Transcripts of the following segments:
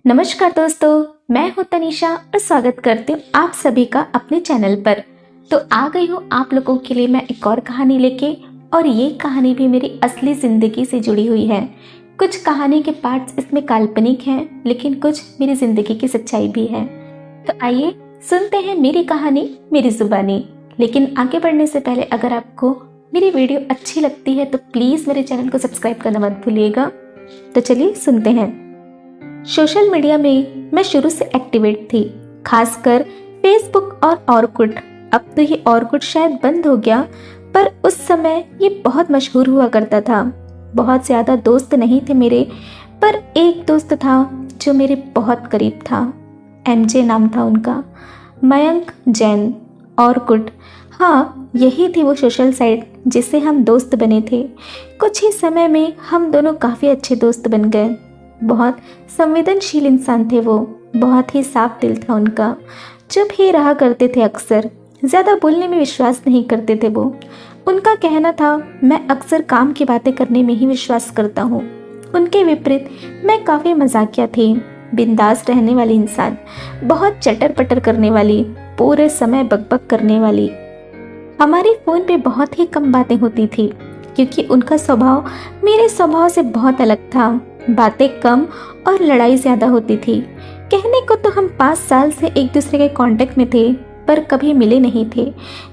नमस्कार दोस्तों, मैं हूं तनीषा और स्वागत करती हूं आप सभी का अपने चैनल पर। तो आ गई हूं आप लोगों के लिए मैं एक और कहानी लेके, और ये कहानी भी मेरी असली ज़िंदगी से जुड़ी हुई है। कुछ कहानी के पार्ट्स इसमें काल्पनिक हैं, लेकिन कुछ मेरी ज़िंदगी की सच्चाई भी है। तो आइए सुनते हैं मेरी कहानी मेरी ज़ुबानी। लेकिन आगे बढ़ने से पहले अगर आपको मेरी वीडियो अच्छी लगती है तो प्लीज़ मेरे चैनल को सब्सक्राइब करना मत भूलिएगा। तो चलिए सुनते हैं। सोशल मीडिया में मैं शुरू से एक्टिवेट थी, खासकर फेसबुक और ऑरकुट। अब तो ये ऑरकुट शायद बंद हो गया, पर उस समय ये बहुत मशहूर हुआ करता था। बहुत ज़्यादा दोस्त नहीं थे मेरे, पर एक दोस्त था जो मेरे बहुत करीब था। MJ नाम था उनका, मयंक जैन। ऑरकुट, हाँ यही थी वो सोशल साइट जिससे हम दोस्त बने थे। कुछ ही समय में हम दोनों काफ़ी अच्छे दोस्त बन गए। बहुत संवेदनशील इंसान थे वो, बहुत ही साफ दिल था उनका। चुप ही रहा करते थे अक्सर, ज़्यादा बोलने में विश्वास नहीं करते थे वो। उनका कहना था मैं अक्सर काम की बातें करने में ही विश्वास करता हूँ। उनके विपरीत मैं काफ़ी मजाकिया थी, बिंदास रहने वाली इंसान, बहुत चटर पटर करने वाली, पूरे समय बकबक करने वाली। हमारी फ़ोन पे बहुत ही कम बातें होती थी, क्योंकि उनका स्वभाव मेरे स्वभाव से बहुत अलग था। बातें कम और लड़ाई ज़्यादा होती थी। कहने को तो हम 5 साल से एक दूसरे के कांटेक्ट में थे, पर कभी मिले नहीं थे,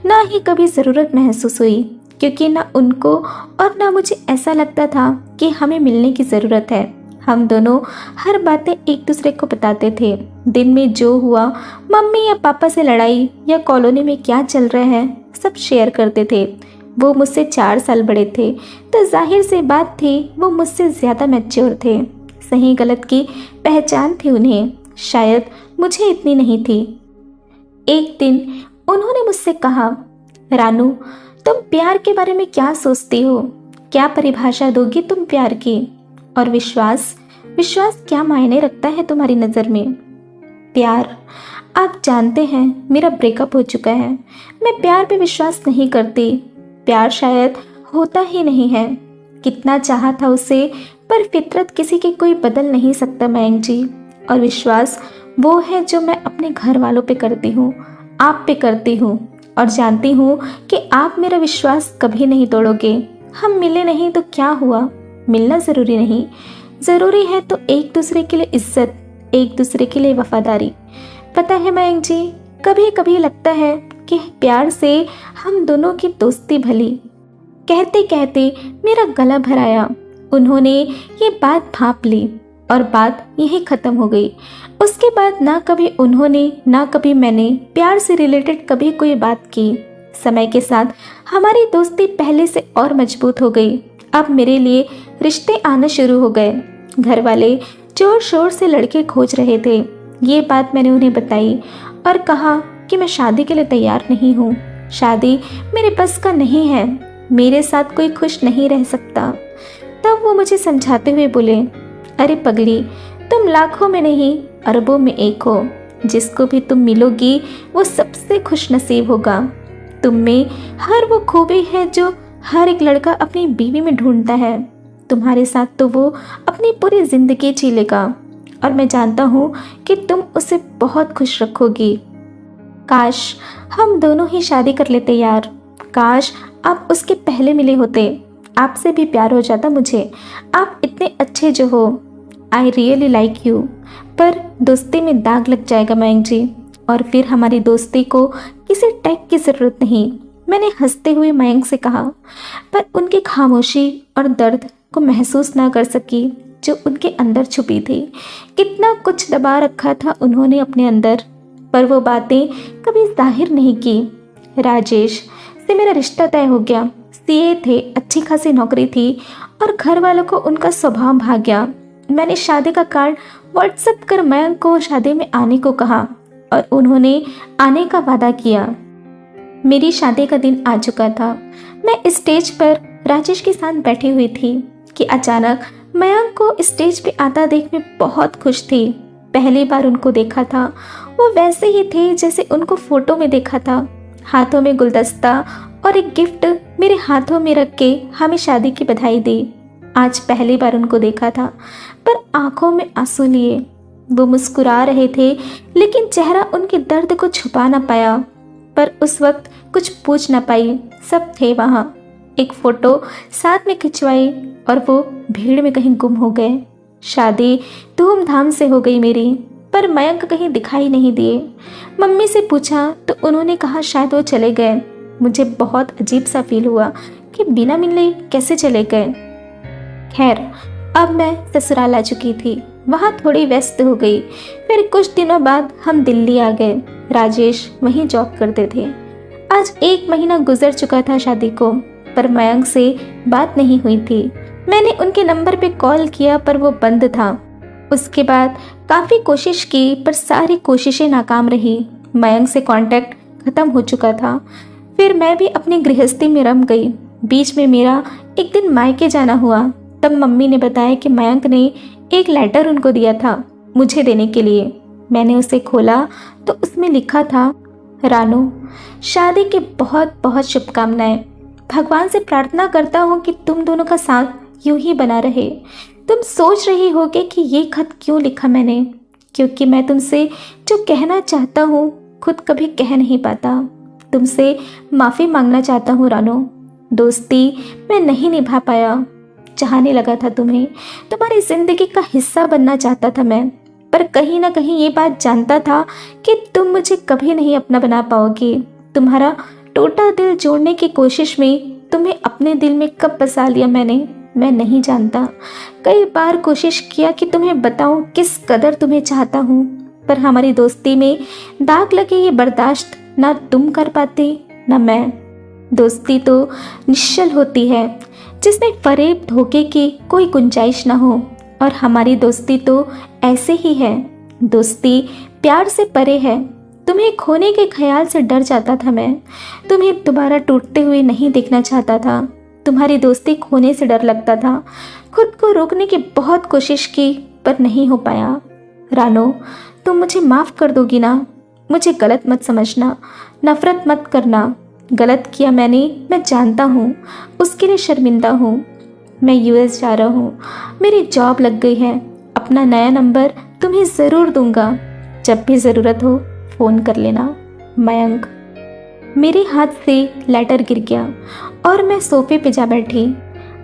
ना ही कभी ज़रूरत महसूस हुई, क्योंकि ना उनको और ना मुझे ऐसा लगता था कि हमें मिलने की ज़रूरत है। हम दोनों हर बातें एक दूसरे को बताते थे। दिन में जो हुआ, मम्मी या पापा से लड़ाई या कॉलोनी में क्या चल रहा है, सब शेयर करते थे। वो मुझसे 4 साल बड़े थे, तो जाहिर सी बात थी वो मुझसे ज़्यादा मैच्योर थे। सही गलत की पहचान थी उन्हें, शायद मुझे इतनी नहीं थी। एक दिन उन्होंने मुझसे कहा, रानू तुम प्यार के बारे में क्या सोचती हो? क्या परिभाषा दोगी तुम प्यार की? और विश्वास क्या मायने रखता है तुम्हारी नज़र में? प्यार, आप जानते हैं मेरा ब्रेकअप हो चुका है। मैं प्यार पे विश्वास नहीं करती। प्यार शायद होता ही नहीं है। कितना चाहा था उसे, पर फितरत किसी की कोई बदल नहीं सकता मयंक जी। और विश्वास वो है जो मैं अपने घर वालों पे करती हूँ, आप पे करती हूँ, और जानती हूँ कि आप मेरा विश्वास कभी नहीं तोड़ोगे। हम मिले नहीं तो क्या हुआ, मिलना ज़रूरी नहीं, ज़रूरी है तो एक दूसरे के लिए इज्जत, एक दूसरे के लिए वफादारी। पता है मयंक जी, कभी कभी लगता है कि प्यार से हम दोनों की दोस्ती भली। कहते कहते मेरा गला भर आया। उन्होंने ये बात भांप ली और बात यही ख़त्म हो गई। उसके बाद ना कभी उन्होंने ना कभी मैंने प्यार से रिलेटेड कभी कोई बात की। समय के साथ हमारी दोस्ती पहले से और मजबूत हो गई। अब मेरे लिए रिश्ते आना शुरू हो गए। घर वाले जोर शोर से लड़के खोज रहे थे। ये बात मैंने उन्हें बताई और कहा कि मैं शादी के लिए तैयार नहीं हूँ। शादी मेरे बस का नहीं है, मेरे साथ कोई खुश नहीं रह सकता। तब वो मुझे समझाते हुए बोले, अरे पगली, तुम लाखों में नहीं अरबों में एक हो। जिसको भी तुम मिलोगी वो सबसे खुश नसीब होगा। तुम में हर वो खूबी है जो हर एक लड़का अपनी बीवी में ढूंढता है। तुम्हारे साथ तो वो अपनी पूरी ज़िंदगी जी लेगा, और मैं जानता हूँ कि तुम उसे बहुत खुश रखोगी। काश हम दोनों ही शादी कर लेते यार। काश आप उसके पहले मिले होते, आपसे भी प्यार हो जाता मुझे। आप इतने अच्छे जो हो, आई रियली लाइक यू। पर दोस्ती में दाग लग जाएगा मयंक जी, और फिर हमारी दोस्ती को किसी टैग की ज़रूरत नहीं, मैंने हंसते हुए मयंक से कहा। पर उनकी खामोशी और दर्द को महसूस ना कर सकी जो उनके अंदर छुपी थी। कितना कुछ दबा रखा था उन्होंने अपने अंदर, पर वो बातें कभी जाहिर नहीं की। राजेश से मेरा रिश्ता तय हो गया। CA थे, अच्छी खासी नौकरी थी, और घर वालों को उनका स्वभाव भा गया। मैंने शादी का कार्ड व्हाट्सएप कर मयंक को शादी में आने को कहा, और उन्होंने आने का वादा किया। मेरी शादी का दिन आ चुका था। मैं स्टेज पर राजेश के साथ बैठी हुई थी कि अचानक मयंक को स्टेज पे आता देख मैं बहुत खुश थी। पहली बार उनको देखा था, वो वैसे ही थे जैसे उनको फोटो में देखा था। हाथों में गुलदस्ता और एक गिफ्ट मेरे हाथों में रख के हमें शादी की बधाई दी। आज पहली बार उनको देखा था, पर आंखों में आंसू लिए। वो मुस्कुरा रहे थे, लेकिन चेहरा उनके दर्द को छुपा ना पाया। पर उस वक्त कुछ पूछ ना पाई, सब थे वहाँ। एक फ़ोटो साथ में खिंचवाई और वो भीड़ में कहीं गुम हो गए। शादी धूमधाम से हो गई मेरी, पर मयंक कहीं दिखाई नहीं दिए। मम्मी से पूछा तो उन्होंने कहा शायद वो चले गए। मुझे बहुत अजीब सा फील हुआ कि बिना मिले कैसे चले गए। खैर, अब मैं ससुराल आ चुकी थी, वहाँ थोड़ी व्यस्त हो गई। फिर कुछ दिनों बाद हम दिल्ली आ गए। राजेश वहीं जॉब करते थे। आज 1 महीना गुजर चुका था शादी को, पर मयंक से बात नहीं हुई थी। मैंने उनके नंबर पे कॉल किया पर वो बंद था। उसके बाद काफ़ी कोशिश की पर सारी कोशिशें नाकाम रही। मयंक से कांटेक्ट ख़त्म हो चुका था। फिर मैं भी अपनी गृहस्थी में रम गई। बीच में मेरा एक दिन मायके जाना हुआ। तब मम्मी ने बताया कि मयंक ने एक लेटर उनको दिया था मुझे देने के लिए। मैंने उसे खोला तो उसमें लिखा था, रानू, शादी की बहुत बहुत शुभकामनाएं। भगवान से प्रार्थना करता हूँ कि तुम दोनों का साथ यूं ही बना रहे। तुम सोच रही होगे कि ये खत क्यों लिखा मैंने, क्योंकि मैं तुमसे जो कहना चाहता हूँ खुद कभी कह नहीं पाता। तुमसे माफ़ी मांगना चाहता हूँ रानू। दोस्ती मैं नहीं निभा पाया। चाहने लगा था तुम्हें, तुम्हारी ज़िंदगी का हिस्सा बनना चाहता था मैं, पर कहीं ना कहीं ये बात जानता था कि तुम मुझे कभी नहीं अपना बना पाओगी। तुम्हारा टूटा दिल जोड़ने की कोशिश में तुम्हें अपने दिल में कब बसा लिया मैंने, मैं नहीं जानता। कई बार कोशिश किया कि तुम्हें बताऊं किस कदर तुम्हें चाहता हूँ, पर हमारी दोस्ती में दाग लगे ये बर्दाश्त ना तुम कर पाते ना मैं। दोस्ती तो निश्चल होती है जिसमें फरेब धोखे की कोई गुंजाइश ना हो, और हमारी दोस्ती तो ऐसे ही है। दोस्ती प्यार से परे है। तुम्हें खोने के ख्याल से डर जाता था मैं। तुम्हें दोबारा टूटते हुए नहीं देखना चाहता था। तुम्हारी दोस्ती खोने से डर लगता था। खुद को रोकने की बहुत कोशिश की पर नहीं हो पाया। रानो, तुम मुझे माफ़ कर दोगी ना? मुझे गलत मत समझना, नफ़रत मत करना। गलत किया मैंने, मैं जानता हूँ, उसके लिए शर्मिंदा हूँ। मैं यूएस जा रहा हूँ, मेरी जॉब लग गई है। अपना नया नंबर तुम्हें ज़रूर दूंगा। जब भी ज़रूरत हो फ़ोन कर लेना। मयंक। मेरे हाथ से लेटर गिर गया और मैं सोफे पे जा बैठी।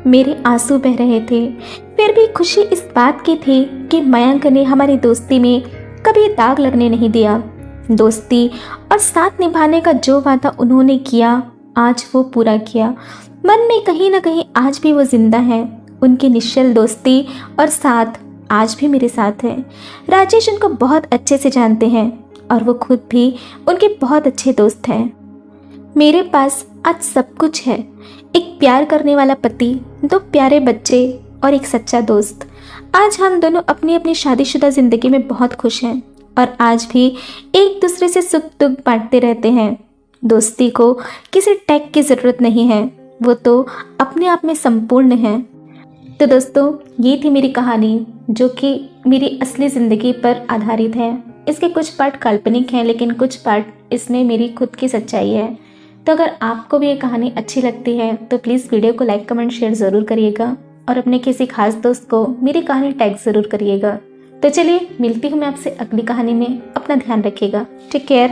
मेरे आंसू बह रहे थे। फिर भी खुशी इस बात की थी कि मयंक ने हमारी दोस्ती में कभी दाग लगने नहीं दिया। दोस्ती और साथ निभाने का जो वादा उन्होंने किया, आज वो पूरा किया। मन में कहीं ना कहीं आज भी वो जिंदा है। उनकी निश्चल दोस्ती और साथ आज भी मेरे साथ है। राजेश उनको बहुत अच्छे से जानते हैं और वो खुद भी उनके बहुत अच्छे दोस्त हैं। मेरे पास आज सब कुछ है, एक प्यार करने वाला पति, 2 प्यारे बच्चे और एक सच्चा दोस्त। आज हम दोनों अपनी अपनी शादीशुदा ज़िंदगी में बहुत खुश हैं और आज भी एक दूसरे से सुख दुख बांटते रहते हैं। दोस्ती को किसी टैग की ज़रूरत नहीं है, वो तो अपने आप में संपूर्ण है। तो दोस्तों, ये थी मेरी कहानी जो कि मेरी असली ज़िंदगी पर आधारित है। इसके कुछ पार्ट काल्पनिक हैं, लेकिन कुछ पार्ट इसमें मेरी खुद की सच्चाई है। तो अगर आपको भी ये कहानी अच्छी लगती है तो प्लीज़ वीडियो को लाइक, कमेंट, शेयर ज़रूर करिएगा और अपने किसी खास दोस्त को मेरी कहानी टैग ज़रूर करिएगा। तो चलिए, मिलती हूँ मैं आपसे अगली कहानी में। अपना ध्यान रखिएगा। Take care.